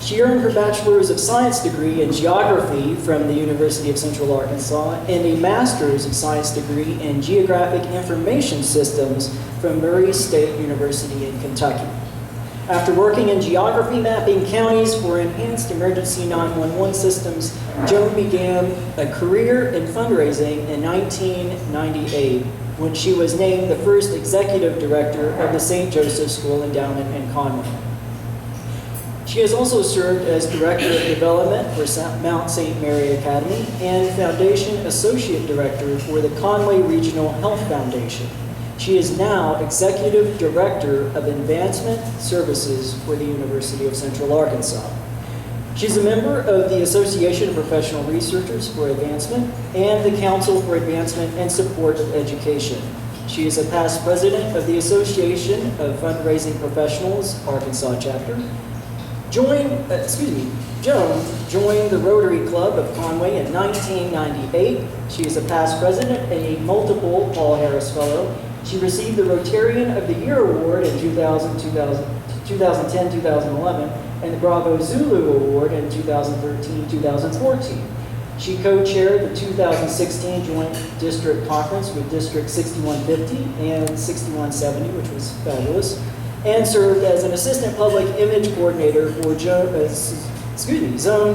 She earned her Bachelor's of Science degree in Geography from the University of Central Arkansas and a Master's of Science degree in Geographic Information Systems from Murray State University in Kentucky. After working in geography mapping counties for enhanced emergency 911 systems, Joan began a career in fundraising in 1998 when she was named the first executive director of the St. Joseph School Endowment in Conway. She has also served as Director of Development for Mount St. Mary Academy and Foundation Associate Director for the Conway Regional Health Foundation. She is now Executive Director of Advancement Services for the University of Central Arkansas. She's a member of the Association of Professional Researchers for Advancement and the Council for Advancement and Support of Education. She is a past president of the Association of Fundraising Professionals, Arkansas chapter. Joan joined the Rotary Club of Conway in 1998. She is a past president and a multiple Paul Harris Fellow. She received the Rotarian of the Year Award in 2010-2011 and the Bravo Zulu Award in 2013-2014. She co-chaired the 2016 Joint District Conference with District 6150 and 6170, which was fabulous, and served as an Assistant Public Image Coordinator for Zone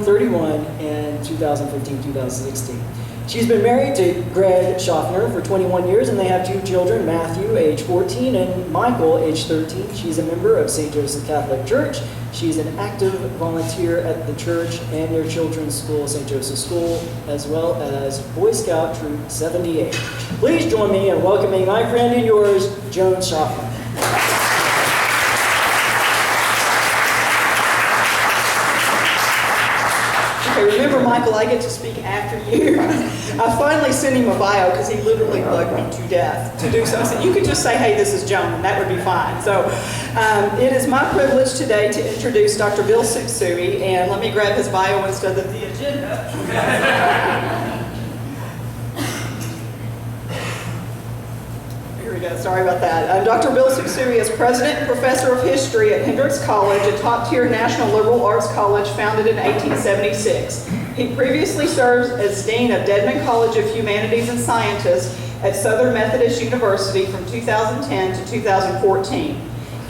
31 in 2015-2016. She's been married to Greg Schaffner for 21 years, and they have two children, Matthew, age 14, and Michael, age 13. She's a member of St. Joseph Catholic Church. She's an active volunteer at the church and their children's school, St. Joseph School, as well as Boy Scout Troop 78. Please join me in welcoming my friend and yours, Joan Schaffner. Remember, Michael, I get to speak after you. I finally sent him a bio because he literally bugged me to death to do so. I said, you could just say, hey, this is Joan, and that would be fine. So it is my privilege today to introduce Dr. Bill Tsutsui, and let me grab his bio instead of the agenda. Here we go, sorry about that. Dr. Bill Tsutsui is President and Professor of History at Hendrix College, a top-tier national liberal arts college founded in 1876. He previously served as Dean of Dedman College of Humanities and Sciences at Southern Methodist University from 2010 to 2014.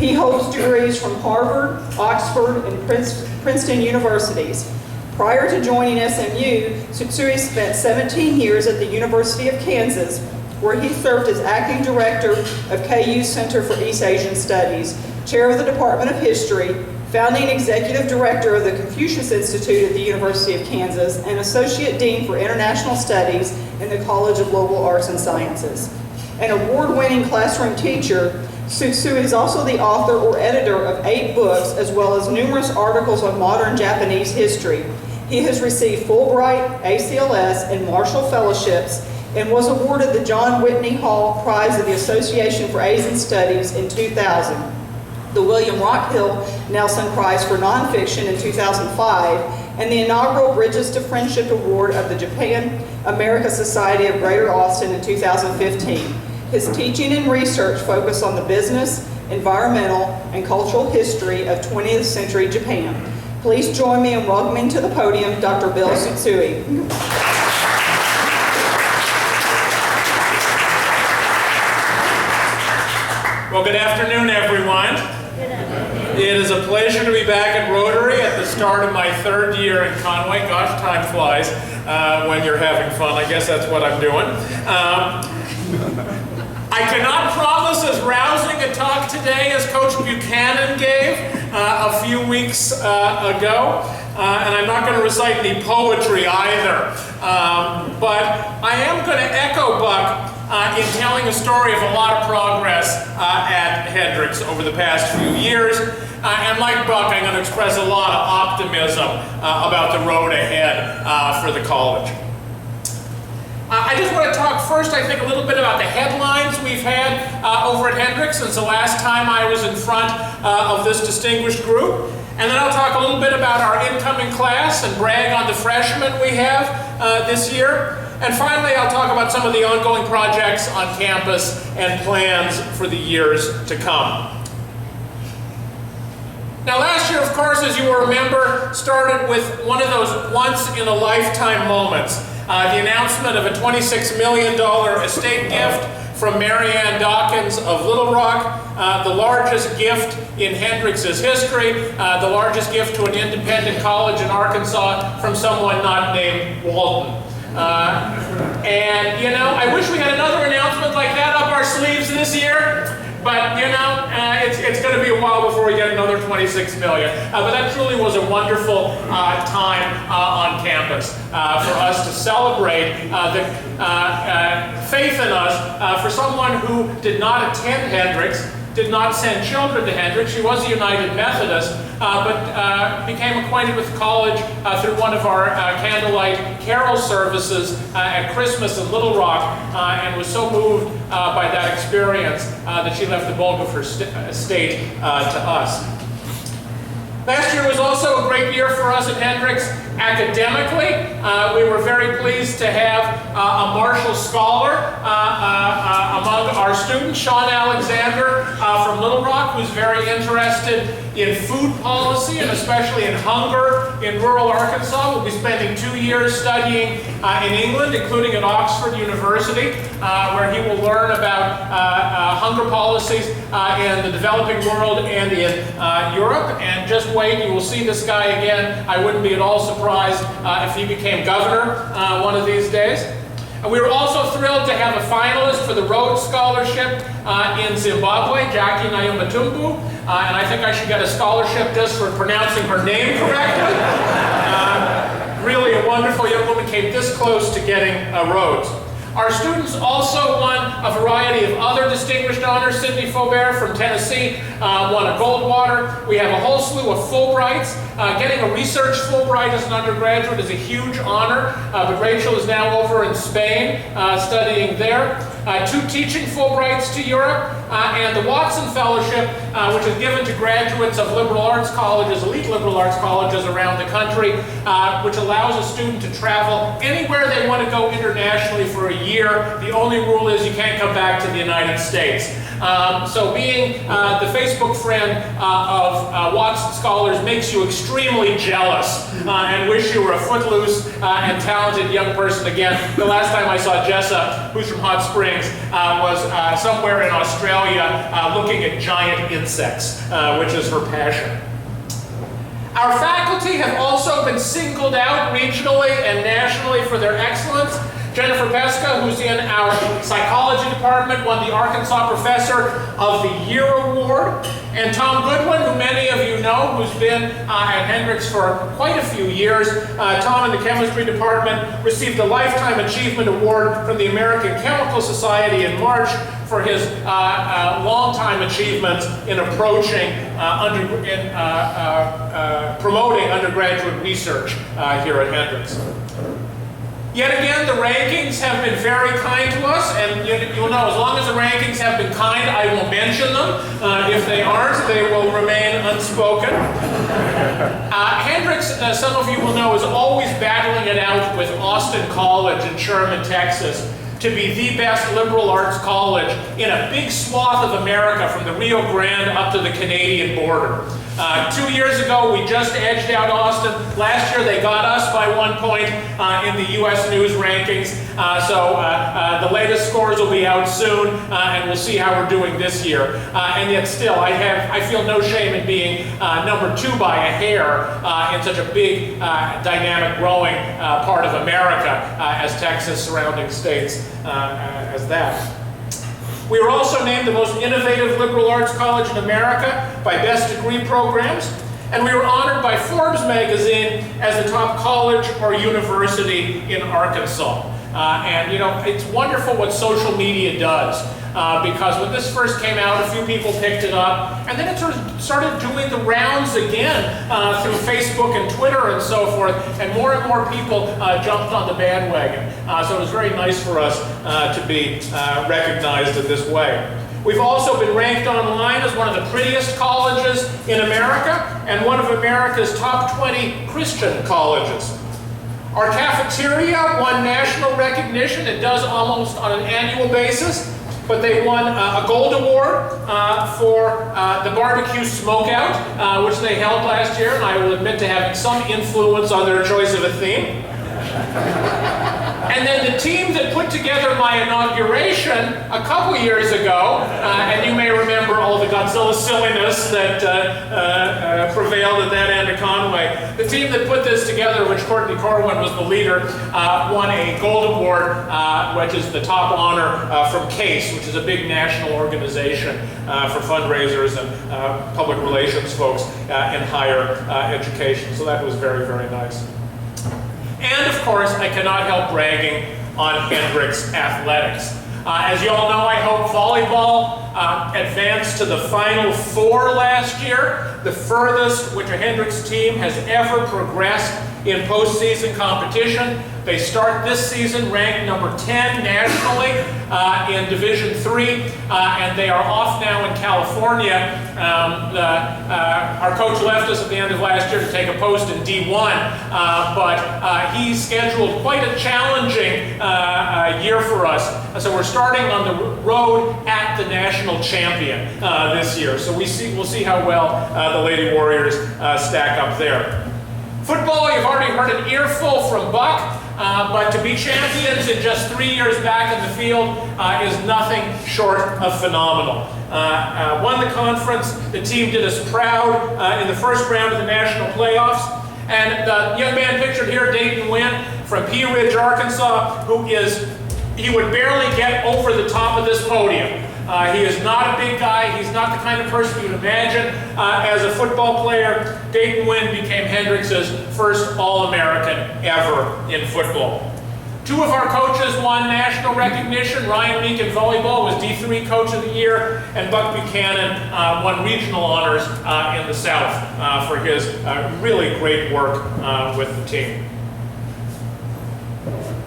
He holds degrees from Harvard, Oxford, and Princeton universities. Prior to joining SMU, Tsutsui spent 17 years at the University of Kansas, where he served as acting director of KU's Center for East Asian Studies, chair of the Department of History, founding executive director of the Confucius Institute at the University of Kansas, and associate dean for international studies in the College of Global Arts and Sciences. An award-winning classroom teacher, Tsutsui is also the author or editor of 8 books, as well as numerous articles on modern Japanese history. He has received Fulbright, ACLS, and Marshall Fellowships, and was awarded the John Whitney Hall Prize of the Association for Asian Studies in 2000, the William Rockhill Nelson Prize for Nonfiction in 2005, and the inaugural Bridges to Friendship Award of the Japan-America Society of Greater Austin in 2015. His teaching and research focus on the business, environmental, and cultural history of 20th century Japan. Please join me in welcoming to the podium Dr. Bill Tsutsui. Well, good afternoon, everyone. It is a pleasure to be back at Rotary at the start of my 3rd year in Conway. Gosh, time flies when you're having fun. I guess that's what I'm doing. I cannot promise as rousing a talk today as Coach Buchanan gave a few weeks ago. And I'm not going to recite any poetry either. But I am going to echo Buck in telling a story of a lot of progress at Hendrix over the past few years. And like Buck, I'm going to express a lot of optimism about the road ahead for the college. I just want to talk first, I think, a little bit about the headlines we've had over at Hendrix since the last time I was in front of this distinguished group. And then I'll talk a little bit about our incoming class and brag on the freshmen we have this year. And finally, I'll talk about some of the ongoing projects on campus and plans for the years to come. Now last year, of course, as you will remember, started with one of those once-in-a-lifetime moments. The announcement of a $26 million estate gift from Mary Ann Dawkins of Little Rock, the largest gift in Hendrix's history, the largest gift to an independent college in Arkansas from someone not named Walton. And, you know, I wish we had another announcement like that up our sleeves this year. But, you know, it's going to be a while before we get another 26 million. But that truly was a wonderful time on campus for us to celebrate the faith in us for someone who did not attend Hendrix, did not send children to Hendrix. She was a United Methodist, but became acquainted with the college through one of our candlelight carol services at Christmas in Little Rock, and was so moved by that experience that she left the bulk of her estate to us. Last year was also a great year for us at Hendrix academically. We were very pleased to have a Marshall Scholar among our students, Sean Alexander from Little Rock, who's very interested in food policy and especially in hunger in rural Arkansas. We'll be spending 2 years studying in England, including at Oxford University, where he will learn about hunger policies in the developing world and in Europe. And just wait, you will see this guy again. I wouldn't be at all surprised if he became governor one of these days. And we were also thrilled to have a finalist for the Rhodes Scholarship in Zimbabwe, Jackie Nayumatumbu. And I think I should get a scholarship just for pronouncing her name correctly. Really a wonderful young woman, came this close to getting a Rhodes. Our students also won a variety of other distinguished honors. Sidney Faubert from Tennessee won a Goldwater. We have a whole slew of Fulbrights. Getting a research Fulbright as an undergraduate is a huge honor, but Rachel is now over in Spain studying there. 2 teaching Fulbrights to Europe, and the Watson Fellowship, which is given to graduates of liberal arts colleges, elite liberal arts colleges around the country, which allows a student to travel anywhere they want to go internationally for a year. The only rule is you can't come back to the United States. So being the Facebook friend of Watson Scholars makes you extremely jealous and wish you were a footloose and talented young person again. The last time I saw Jessa, who's from Hot Springs, was somewhere in Australia looking at giant insects, which is her passion. Our faculty have also been singled out regionally and nationally for their excellence. Jennifer Pesca, who's in our psychology department, won the Arkansas Professor of the Year Award. And Tom Goodwin, who many of you know, who's been at Hendrix for quite a few years. Tom in the chemistry department received a Lifetime Achievement Award from the American Chemical Society in March for his long-time achievements in promoting undergraduate research here at Hendrix. Yet again, the rankings have been very kind to us, and you'll know as long as the rankings have been kind, I will mention them. If they aren't, they will remain unspoken. Hendrix, some of you will know, is always battling it out with Austin College in Sherman, Texas, to be the best liberal arts college in a big swath of America from the Rio Grande up to the Canadian border. 2 years ago, we just edged out Austin. Last year, they got us by 1 point in the U.S. News rankings. So the latest scores will be out soon, and we'll see how we're doing this year. And yet still, I feel no shame in being number 2 by a hair in such a big, dynamic, growing part of America as Texas, surrounding states as that. We were also named the most innovative liberal arts college in America by Best Degree Programs, and we were honored by Forbes magazine as the top college or university in Arkansas. And you know, it's wonderful what social media does, because when this first came out, a few people picked it up, and then it sort of started doing the rounds again through Facebook and Twitter and so forth, and more people jumped on the bandwagon. So it was very nice for us to be recognized in this way. We've also been ranked online as one of the prettiest colleges in America, and one of America's top 20 Christian colleges. Our cafeteria won national recognition. It does almost on an annual basis. but they won a gold award for the barbecue smokeout, which they held last year, and I will admit to having some influence on their choice of a theme. And then the team that put together my inauguration a couple years ago, and you may remember all the Godzilla silliness that prevailed at that end of Conway, the team that put this together, which Courtney Corwin was the leader, won a gold award, which is the top honor from CASE, which is a big national organization for fundraisers and public relations folks in higher education. So that was very, very nice. And of course, I cannot help bragging on Hendrix athletics. As you all know, I hope volleyball advanced to the Final Four last year, the furthest which a Hendrix team has ever progressed in postseason competition. They start this season ranked number 10 nationally in Division III, and they are off now in California. Our coach left us at the end of last year to take a post in D1, but he scheduled quite a challenging year for us. So we're starting on the road at the national champion this year. So we'll see how well the Lady Warriors stack up there. Football, you've already heard an earful from Buck. But to be champions in just 3 years back in the field is nothing short of phenomenal. Won the conference, the team did us proud in the first round of the national playoffs. And the young man pictured here, Dayton Wynn from Pea Ridge, Arkansas, he would barely get over the top of this podium. He is not a big guy. He's not the kind of person you'd imagine as a football player. Dayton Wynn became Hendrix's first All-American ever in football. Two of our coaches won national recognition. Ryan Meek in volleyball was D3 Coach of the Year, and Buck Buchanan won regional honors in the South for his really great work with the team.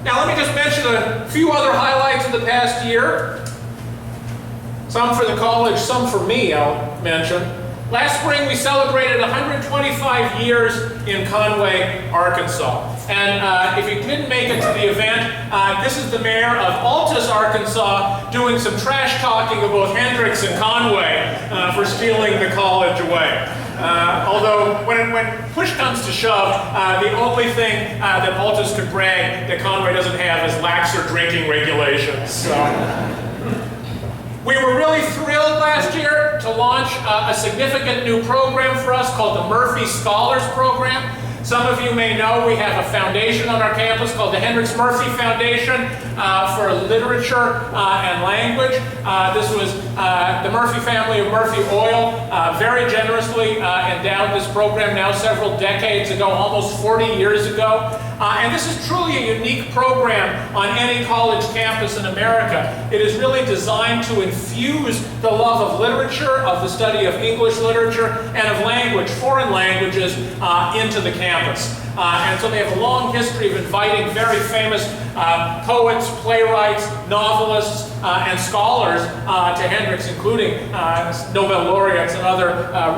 Now let me just mention a few other highlights of the past year. Some for the college, some for me, I'll mention. Last spring, we celebrated 125 years in Conway, Arkansas. And if you didn't make it to the event, this is the mayor of Altus, Arkansas, doing some trash talking of both Hendrix and Conway for stealing the college away. Although, when push comes to shove, the only thing that Altus could brag that Conway doesn't have is laxer drinking regulations. So. We were really thrilled last year to launch a significant new program for us called the Murphy Scholars Program. Some of you may know we have a foundation on our campus called the Hendrix Murphy Foundation for Literature and Language. This was the Murphy family of Murphy Oil very generously endowed this program now several decades ago, almost 40 years ago. And this is truly a unique program on any college campus in America. It is really designed to infuse the love of literature, of the study of English literature, and of language, foreign languages, into the campus. And so they have a long history of inviting very famous poets, playwrights, novelists, and scholars to Hendrix, including Nobel laureates and other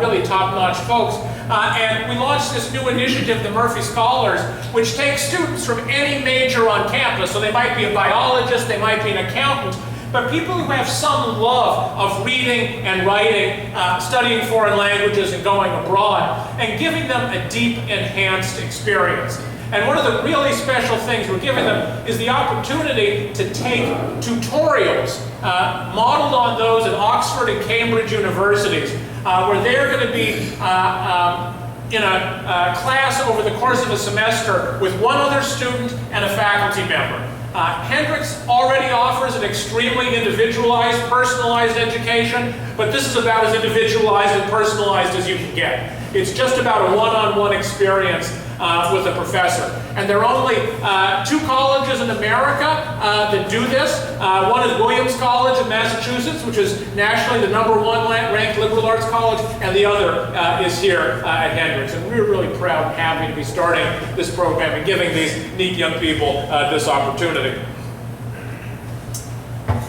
really top-notch folks. And we launched this new initiative, the Murphy Scholars, which takes students from any major on campus. So they might be a biologist, they might be an accountant, but people who have some love of reading and writing, studying foreign languages and going abroad, and giving them a deep, enhanced experience. And one of the really special things we're giving them is the opportunity to take tutorials modeled on those at Oxford and Cambridge universities, where they're going to be in a class over the course of a semester with one other student and a faculty member. Hendrix already offers an extremely individualized, personalized education, but this is about as individualized and personalized as you can get. It's just about a one-on-one experience with a professor. And there are only 2 colleges in America that do this. One is Williams College in Massachusetts, which is nationally the #1 ranked liberal arts college, and the other is here at Hendrix. And we're really proud and happy to be starting this program and giving these neat young people this opportunity.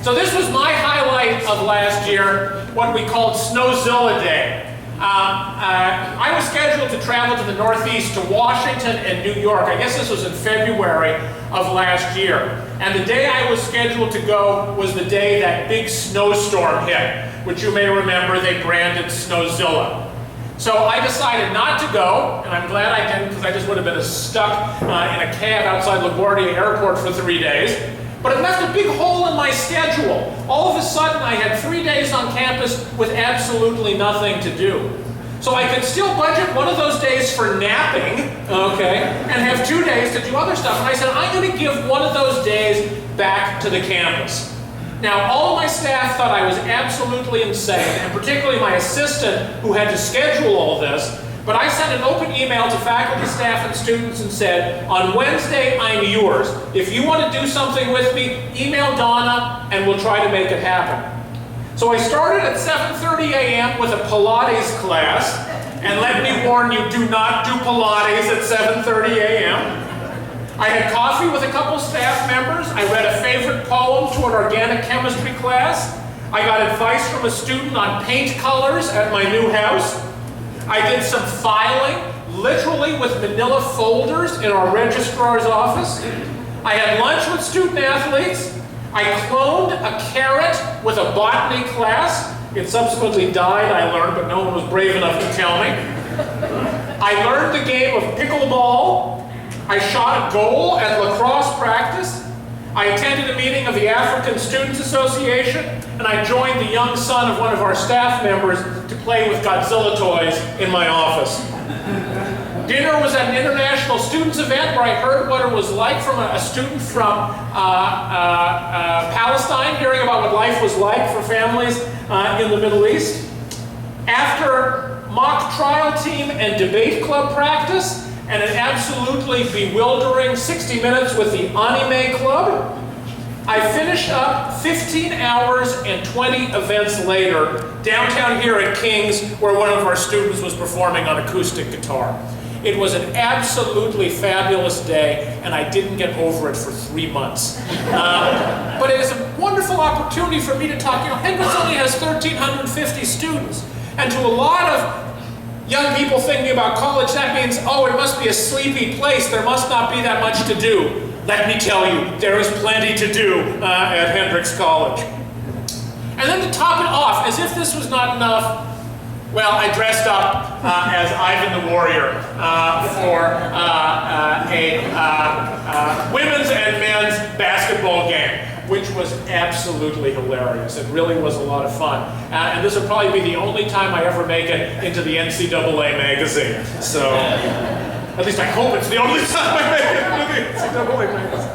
So this was my highlight of last year, what we called Snowzilla Day. I was scheduled to travel to the Northeast to Washington and New York. I guess this was in February of last year. And the day I was scheduled to go was the day that big snowstorm hit, which you may remember they branded Snowzilla. So I decided not to go, and I'm glad I didn't, because I just would have been stuck in a cab outside LaGuardia Airport for 3 days. But it left a big hole in my schedule. All of a sudden, I had 3 days on campus with absolutely nothing to do. So I could still budget one of those days for napping, okay, and have 2 days to do other stuff. And I said, I'm going to give one of those days back to the campus. Now, all of my staff thought I was absolutely insane, and particularly my assistant who had to schedule all this. But I sent an open email to faculty, staff, and students and said, on Wednesday, I'm yours. If you want to do something with me, email Donna and we'll try to make it happen. So I started at 7:30 a.m. with a Pilates class, and let me warn you, do not do Pilates at 7:30 a.m. I had coffee with a couple staff members. I read a favorite poem to an organic chemistry class. I got advice from a student on paint colors at my new house. I did some filing, literally with manila folders in our registrar's office. I had lunch with student athletes. I cloned a carrot with a botany class. It subsequently died, I learned, but no one was brave enough to tell me. I learned the game of pickleball. I shot a goal at lacrosse practice. I attended a meeting of the African Students Association, and I joined the young son of one of our staff members to play with Godzilla toys in my office. Dinner was at an international students event where I heard what it was like from a student from Palestine, hearing about what life was like for families in the Middle East. After mock trial team and debate club practice, and an absolutely bewildering 60 minutes with the Anime Club, I finished up 15 hours and 20 events later, downtown here at King's, where one of our students was performing on acoustic guitar. It was an absolutely fabulous day, and I didn't get over it for 3 months. But it is a wonderful opportunity for me to talk. You know, Hendrix only has 1,350 students, and to a lot of young people thinking about college, that means, oh, it must be a sleepy place. There must not be that much to do. Let me tell you, there is plenty to do at Hendrix College. And then to top it off, as if this was not enough, well, I dressed up as Ivan the Warrior for a women's and men's basketball game, which was absolutely hilarious. It really was a lot of fun. And this will probably be the only time I ever make it into the NCAA magazine. So, at least I hope it's the only time I make it into the NCAA magazine.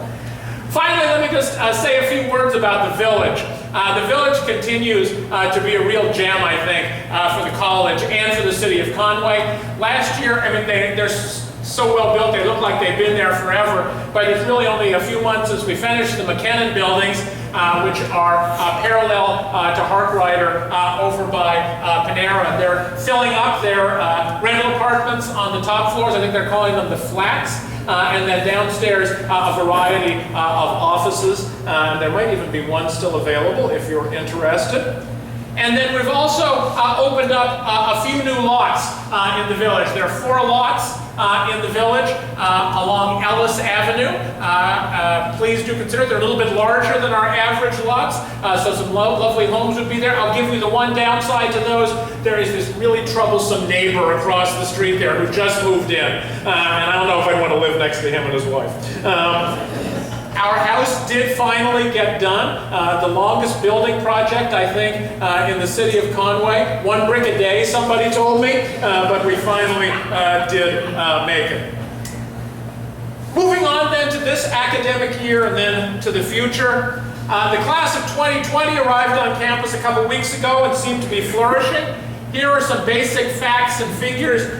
Finally, let me just say a few words about the Village. The Village continues to be a real gem, I think, for the college and for the city of Conway. Last year, I mean, they're so well built, they look like they've been there forever, but it's really only a few months since we finished the McKinnon buildings, which are parallel to Hartrider over by Panera. They're filling up their rental apartments on the top floors. I think they're calling them the flats. And then downstairs, a variety of offices. There might even be one still available if you're interested. And then we've also opened up a few new lots in the Village. There are 4 lots in the Village along Ellis Avenue. Please do consider they're a little bit larger than our average lots, so some lovely homes would be there. I'll give you the one downside to those. There is this really troublesome neighbor across the street there who just moved in, and I don't know if I'd want to live next to him and his wife. Our house did finally get done. The longest building project, I think, in the city of Conway. 1 brick a day, somebody told me, but we finally did make it. Moving on then to this academic year and then to the future. The class of 2020 arrived on campus a couple weeks ago and seemed to be flourishing. Here are some basic facts and figures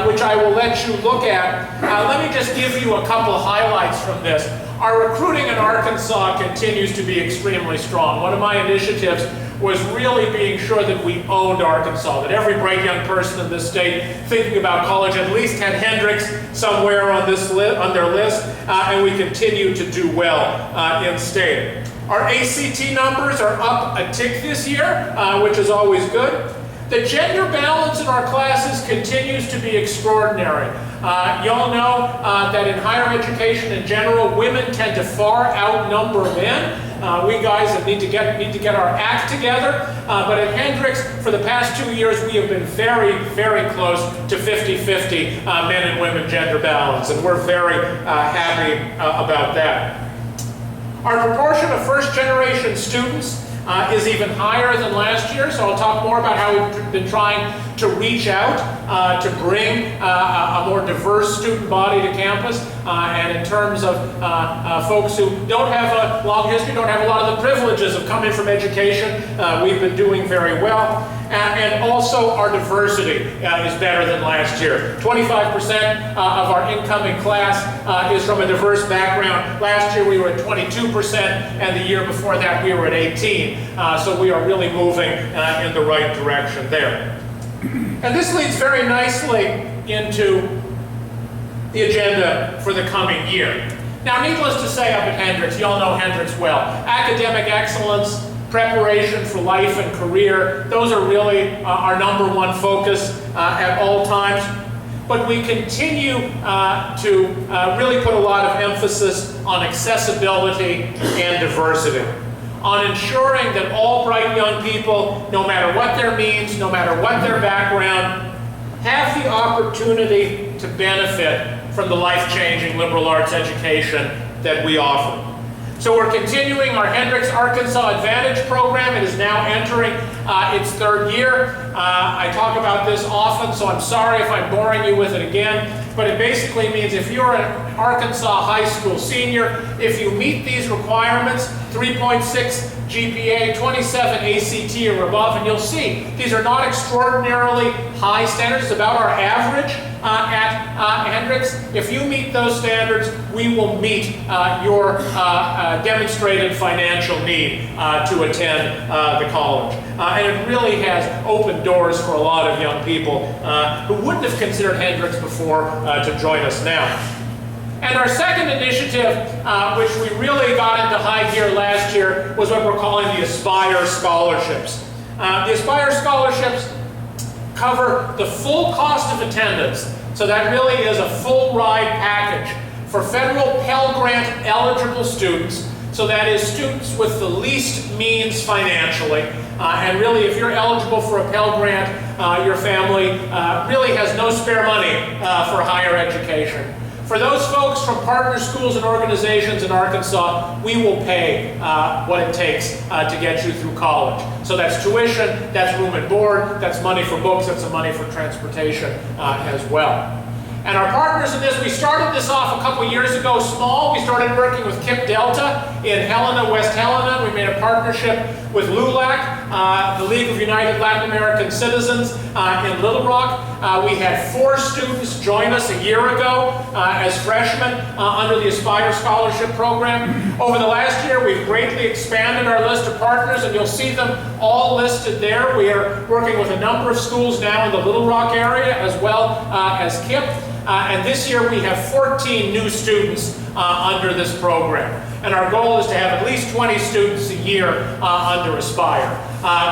which I will let you look at. Let me just give you a couple highlights from this. Our recruiting in Arkansas continues to be extremely strong. One of my initiatives was really being sure that we owned Arkansas, that every bright young person in this state thinking about college at least had Hendrix somewhere on their list, and we continue to do well in state. Our ACT numbers are up a tick this year, which is always good. The gender balance in our classes continues to be extraordinary. Y'all know that in higher education in general, women tend to far outnumber men. We guys need to get our act together. But at Hendrix, for the past 2 years, we have been very, very close to 50-50 men and women gender balance, and we're very happy about that. Our proportion of first-generation students is even higher than last year, so I'll talk more about how we've been trying to reach out to bring a more diverse student body to campus, and in terms of folks who don't have a long history, don't have a lot of the privileges of coming from education, we've been doing very well. And also our diversity is better than last year. 25% of our incoming class is from a diverse background. Last year we were at 22%, and the year before that we were at 18%. So we are really moving in the right direction there. And this leads very nicely into the agenda for the coming year. Now, needless to say, up at Hendrix, you all know Hendrix well. Academic excellence, preparation for life and career, those are really our #1 focus at all times. But we continue to really put a lot of emphasis on accessibility and diversity, on ensuring that all bright young people, no matter what their means, no matter what their background, have the opportunity to benefit from the life-changing liberal arts education that we offer. So we're continuing our Hendrix Arkansas Advantage program. It is now entering its 3rd year. I talk about this often, so I'm sorry if I'm boring you with it again, but it basically means if you're an Arkansas high school senior, if you meet these requirements, 3.6 GPA, 27 ACT or above, and you'll see these are not extraordinarily high standards, it's about our average at Hendrix. If you meet those standards, we will meet your demonstrated financial need to attend the college. And it really has opened doors for a lot of young people who wouldn't have considered Hendrix before to join us now. And our second initiative, which we really got into high gear last year, was what we're calling the Aspire Scholarships. The Aspire Scholarships cover the full cost of attendance. So that really is a full ride package for federal Pell Grant eligible students. So that is students with the least means financially. And really, if you're eligible for a Pell Grant, your family really has no spare money for higher education. For those folks from partner schools and organizations in Arkansas, we will pay what it takes to get you through college. So that's tuition, that's room and board, that's money for books, that's some money for transportation as well. And our partners in this, we started this off a couple years ago small. We started working with KIPP Delta in Helena, West Helena. We made a partnership with LULAC, the League of United Latin American Citizens in Little Rock. We had 4 students join us a year ago as freshmen under the Aspire Scholarship Program. Over the last year, we've greatly expanded our list of partners, and you'll see them all listed there. We are working with a number of schools now in the Little Rock area as well as KIPP. And this year we have 14 new students under this program. And our goal is to have at least 20 students a year under Aspire.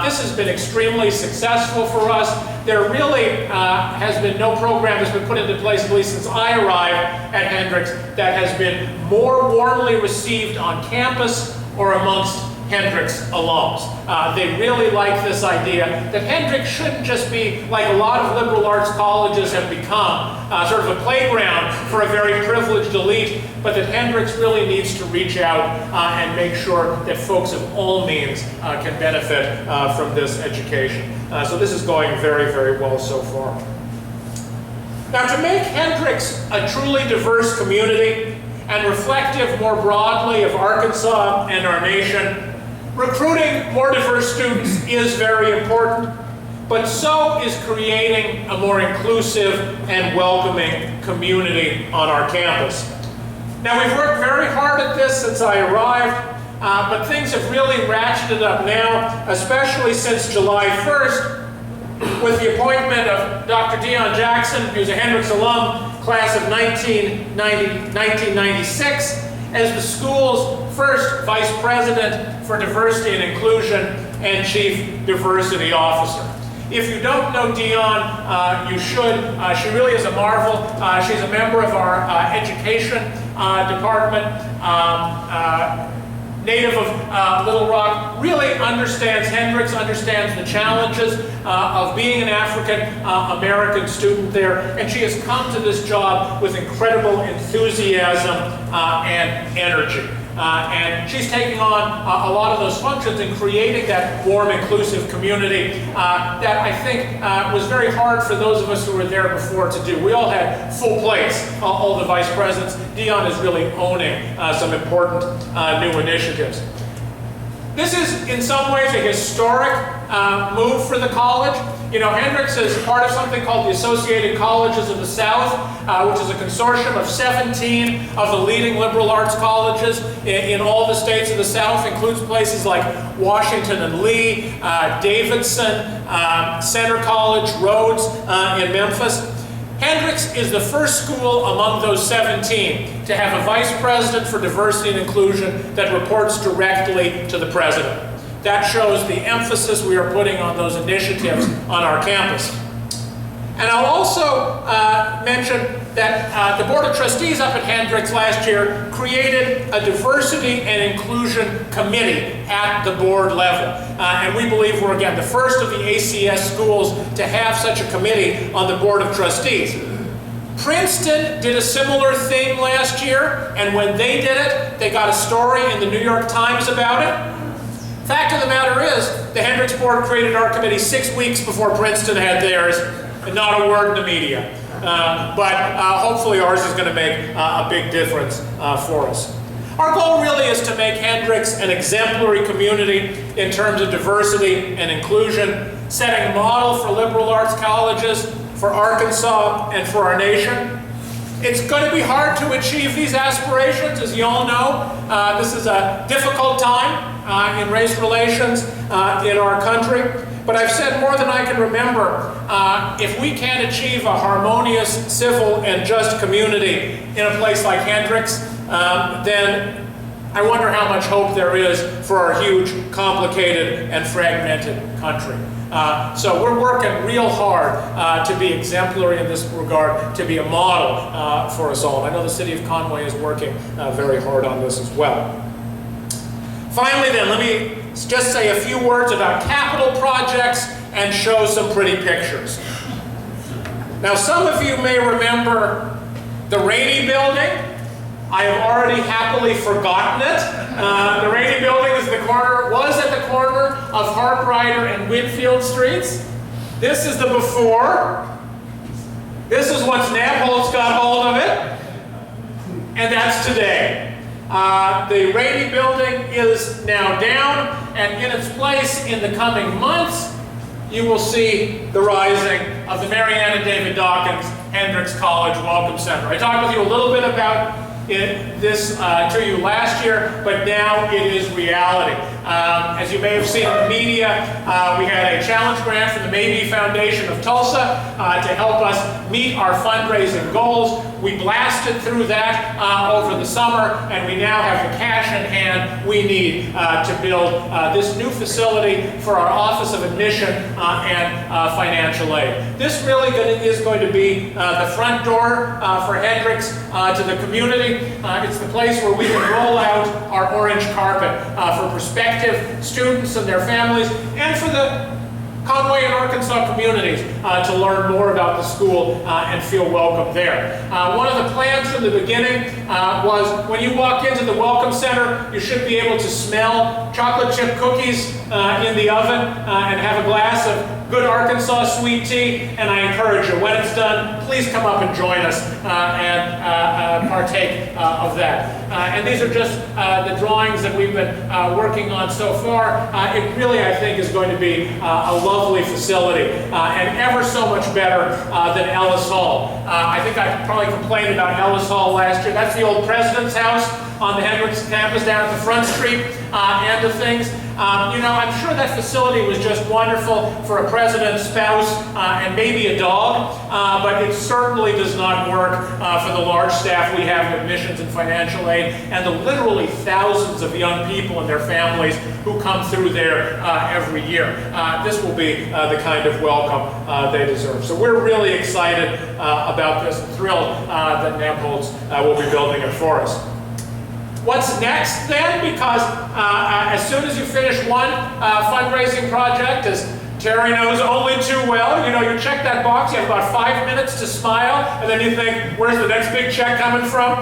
This has been extremely successful for us. There really has been no program that's been put into place, at least since I arrived at Hendrix, that has been more warmly received on campus or amongst Hendrix alums. They really like this idea that Hendrix shouldn't just be, like a lot of liberal arts colleges have become, sort of a playground for a very privileged elite, but that Hendrix really needs to reach out and make sure that folks of all means can benefit from this education. So this is going very, very well so far. Now, to make Hendrix a truly diverse community and reflective more broadly of Arkansas and our nation, recruiting more diverse students is very important, but so is creating a more inclusive and welcoming community on our campus. Now, we've worked very hard at this since I arrived, but things have really ratcheted up now, especially since July 1st, with the appointment of Dr. Dion Jackson, who's a Hendrix alum, class of 1996, as the school's first Vice President for Diversity and Inclusion and Chief Diversity Officer. If you don't know Dion, you should. She really is a marvel. She's a member of our education department. Native of Little Rock, really understands Hendrix, understands the challenges of being an African-American student there, and she has come to this job with incredible enthusiasm and energy. And she's taking on a lot of those functions and creating that warm, inclusive community that I think was very hard for those of us who were there before to do. We all had full plates, all the vice presidents. Dion is really owning some important new initiatives. This is, in some ways, a historic move for the college. You know, Hendrix is part of something called the Associated Colleges of the South, which is a consortium of 17 of the leading liberal arts colleges in all the states of the South, includes places like Washington and Lee, Davidson, Center College, Rhodes in Memphis. Hendrix is the first school among those 17 to have a vice president for diversity and inclusion that reports directly to the president. That shows the emphasis we are putting on those initiatives on our campus. And I'll also mention that the Board of Trustees up at Hendrix last year created a diversity and inclusion committee at the board level. And we believe we're, again, the first of the ACS schools to have such a committee on the Board of Trustees. Princeton did a similar thing last year, and when they did it, they got a story in the New York Times about it. Fact of the matter is, the Hendrix board created our committee 6 weeks before Princeton had theirs, and not a word in the media. But hopefully ours is going to make a big difference for us. Our goal really is to make Hendrix an exemplary community in terms of diversity and inclusion, setting a model for liberal arts colleges, for Arkansas, and for our nation. It's going to be hard to achieve these aspirations, as you all know. This is a difficult time in race relations in our country. But I've said more than I can remember, if we can't achieve a harmonious, civil, and just community in a place like Hendrix, then I wonder how much hope there is for our huge, complicated, and fragmented country. So we're working real hard to be exemplary in this regard, to be a model for us all. And I know the city of Conway is working very hard on this as well. Finally then, let me just say a few words about capital projects and show some pretty pictures. Now, some of you may remember the Rotary building. I have already happily forgotten it. The Rotary building was at the corner of Hartrider and Whitfield Streets. This is the before. This is once Nabholz got hold of it. And that's today. The Rotary building is now down, and in its place in the coming months, you will see the rising of the Marianne and David Dawkins Hendrix College Welcome Center. I talked with you a little bit about this to you last year, but now it is reality. As you may have seen in the media, we had a challenge grant from the Mabee Foundation of Tulsa to help us meet our fundraising goals. We blasted through that over the summer, and we now have the cash in hand we need to build this new facility for our Office of Admission and Financial Aid. This really is going to be the front door for Hendrix to the community. It's the place where we can roll out our orange carpet for prospective students and their families, and for the Conway and Arkansas communities to learn more about the school and feel welcome there. One of the plans from the beginning was when you walk into the Welcome Center, you should be able to smell chocolate chip cookies in the oven and have a glass of good Arkansas sweet tea, and I encourage you, when it's done, please come up and join us and partake of that. And these are just the drawings that we've been working on so far. It really, I think, is going to be a lovely facility and ever so much better than Ellis Hall. I think I probably complained about Ellis Hall last year. That's the old president's house on the Hendrix campus down at the Front Street. end of things. I'm sure that facility was just wonderful for a president's spouse and maybe a dog, but it certainly does not work for the large staff we have in admissions and financial aid, and the literally thousands of young people and their families who come through there every year. This will be the kind of welcome they deserve. So we're really excited about this and thrilled that Nabholz will be building it for us. What's next then? Because as soon as you finish one fundraising project, as Terry knows only too well, you check that box, you have about 5 minutes to smile, and then you think, where's the next big check coming from?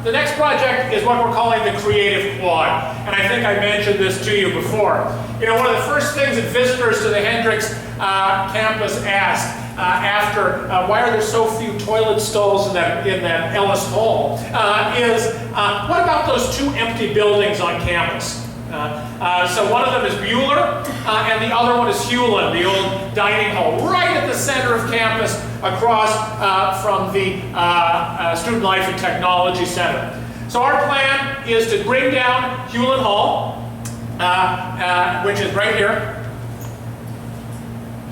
The next project is what we're calling the Creative Quad. And I think I mentioned this to you before. One of the first things that visitors to the Hendrix campus asked after why are there so few toilet stalls in that Ellis Hall is what about those 2 empty buildings on campus? So one of them is Bueller, and the other one is Hewlin, the old dining hall, right at the center of campus across from the Student Life and Technology Center. So our plan is to bring down Hewlin Hall, which is right here.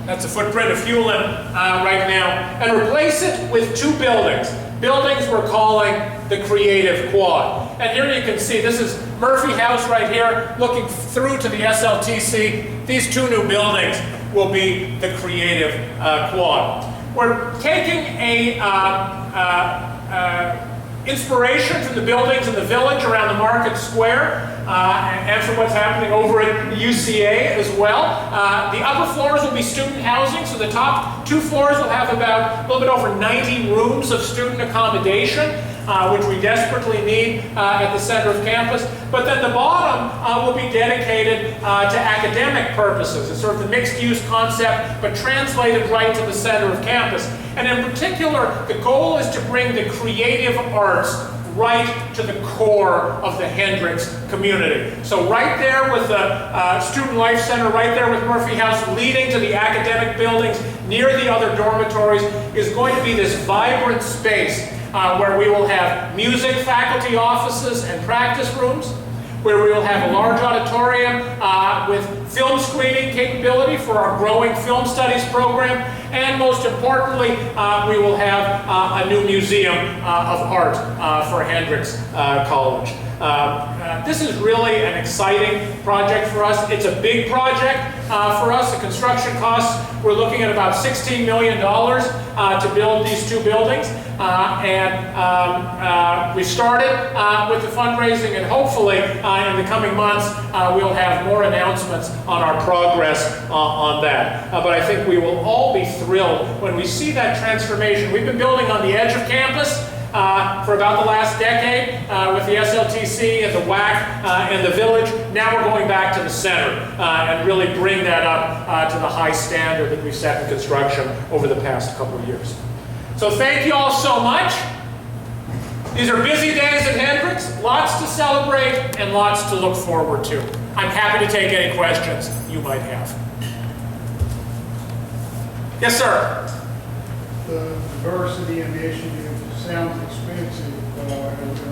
That's a footprint of Hewlin right now, and replace it with 2 buildings. Buildings we're calling the Creative Quad. And here you can see, this is Murphy House right here, looking through to the SLTC. These 2 new buildings will be the Creative Quad. We're taking a inspiration from the buildings in the village around the market square and from what's happening over at UCA as well. The upper floors will be student housing, so the top 2 floors will have about a little bit over 90 rooms of student accommodation, which we desperately need at the center of campus. But then the bottom will be dedicated to academic purposes. It's sort of the mixed-use concept, but translated right to the center of campus. And in particular, the goal is to bring the creative arts right to the core of the Hendrix community. So right there with the Student Life Center, right there with Murphy House, leading to the academic buildings near the other dormitories, is going to be this vibrant space where we will have music faculty offices and practice rooms, where we will have a large auditorium with film screening capability for our growing film studies program, and most importantly, we will have a new museum of art for Hendrix College. This is really an exciting project for us. It's a big project for us. The construction costs, we're looking at about $16 million to build these 2 buildings. We started with the fundraising, and hopefully in the coming months we'll have more announcements on our progress on that. But I think we will all be thrilled when we see that transformation. We've been building on the edge of campus for about the last decade with the SLTC and the WAC and the village. Now we're going back to the center and really bring that up to the high standard that we've set in construction over the past couple of years. So thank you all so much. These are busy days at Hendrix, lots to celebrate and lots to look forward to. I'm happy to take any questions you might have. Yes, sir. The diversity initiative sounds expensive.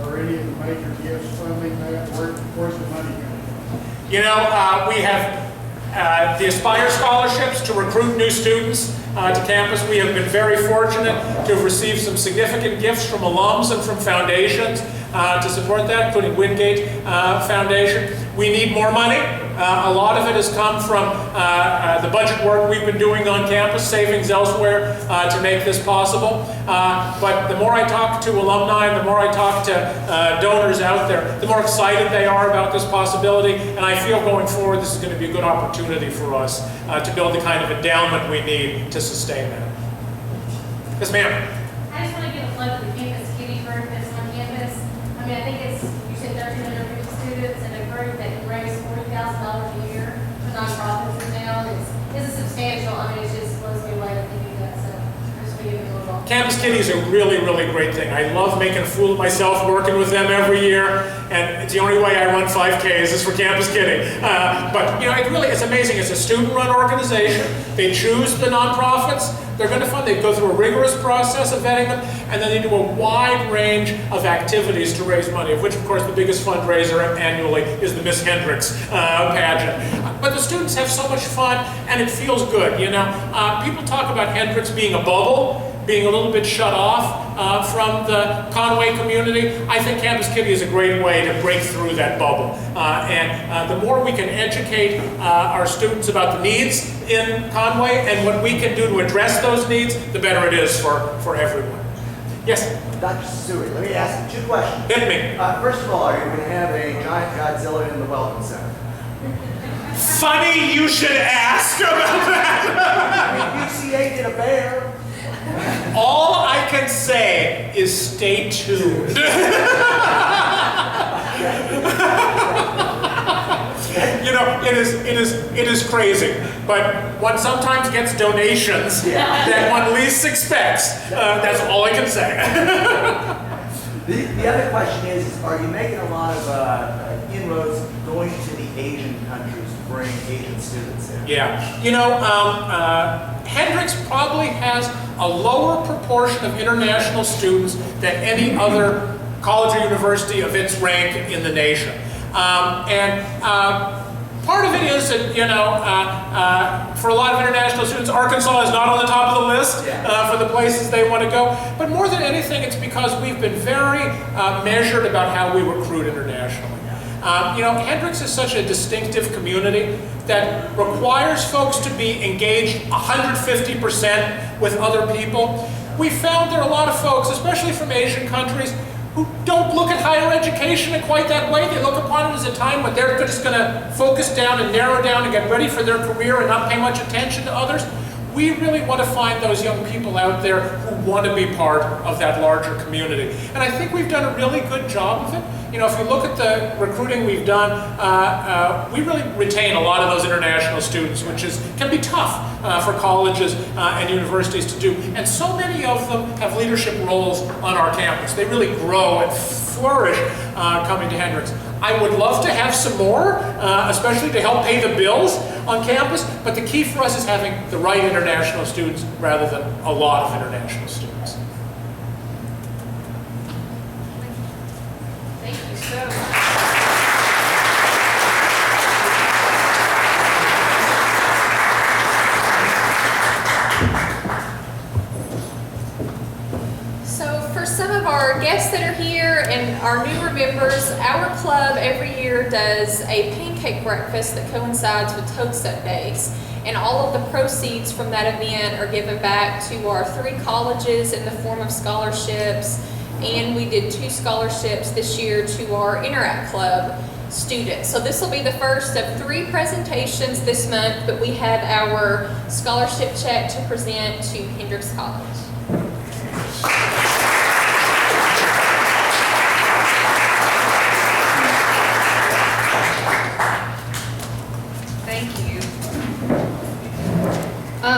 Are any of the major gifts funding that? Where's the money coming from? We have the Aspire scholarships to recruit new students to campus. We have been very fortunate to have received some significant gifts from alums and from foundations to support that, including Wingate Foundation. We need more money. A lot of it has come from the budget work we've been doing on campus, savings elsewhere to make this possible. But the more I talk to alumni, and the more I talk to donors out there, the more excited they are about this possibility. And I feel going forward, this is going to be a good opportunity for us to build the kind of endowment we need to sustain that. Yes, ma'am. I just want to give a plug to the campus kitty group that's on campus. I think it's, you said 1,350 students and a group that can raise $40,000 a year for nonprofits in town. It's substantial. It just blows me away to think of that. So I just want to give it a little Campus Kitty is a really, really great thing. I love making a fool of myself working with them every year, and it's the only way I run 5Ks is for Campus Kitty. But you know, it's amazing. It's a student-run organization. They choose the nonprofits they're going to fund. They go through a rigorous process of vetting them, and then they do a wide range of activities to raise money, of which, of course, the biggest fundraiser annually is the Miss Hendrix pageant. But the students have so much fun, and it feels good, you know. People talk about Hendrix being a bubble, being a little bit shut off from the Conway community. I think Campus Kitty is a great way to break through that bubble. And the more we can educate our students about the needs in Conway and what we can do to address those needs, the better it is for everyone. Yes? Dr. Tsutsui, let me ask you 2 questions. Hit me. First of all, are you going to have a giant Godzilla in the Welcome Center? Funny you should ask about that. I mean, UCA did a bear. All I can say is stay tuned. You know, it is crazy, but one sometimes gets donations that one least expects. That's all I can say. The other question is, are you making a lot of inroads going to the Asian countries to bring Asian students in? Yeah, you know, Hendrix probably has a lower proportion of international students than any other college or university of its rank in the nation. Part of it is that, you know, for a lot of international students, Arkansas is not on the top of the list for the places they want to go. But more than anything, it's because we've been very measured about how we recruit internationally. You know, Hendrix is such a distinctive community that requires folks to be engaged 150% with other people. We found there are a lot of folks, especially from Asian countries, who don't look at higher education in quite that way. They look upon it as a time when they're just going to focus down and narrow down and get ready for their career and not pay much attention to others. We really want to find those young people out there who want to be part of that larger community. And I think we've done a really good job of it. You know, if you look at the recruiting we've done, we really retain a lot of those international students, which can be tough for colleges and universities to do. And so many of them have leadership roles on our campus. They really grow and flourish coming to Hendrix. I would love to have some more, especially to help pay the bills on campus, but the key for us is having the right international students rather than a lot of international students. Thank you so much. So for some of our guests that are here and our newer members, our club every year does a pancake breakfast that coincides with Toadstone Days. And all of the proceeds from that event are given back to our 3 colleges in the form of scholarships. And we did 2 scholarships this year to our Interact Club students. So this will be the first of 3 presentations this month, but we have our scholarship check to present to Hendrix College.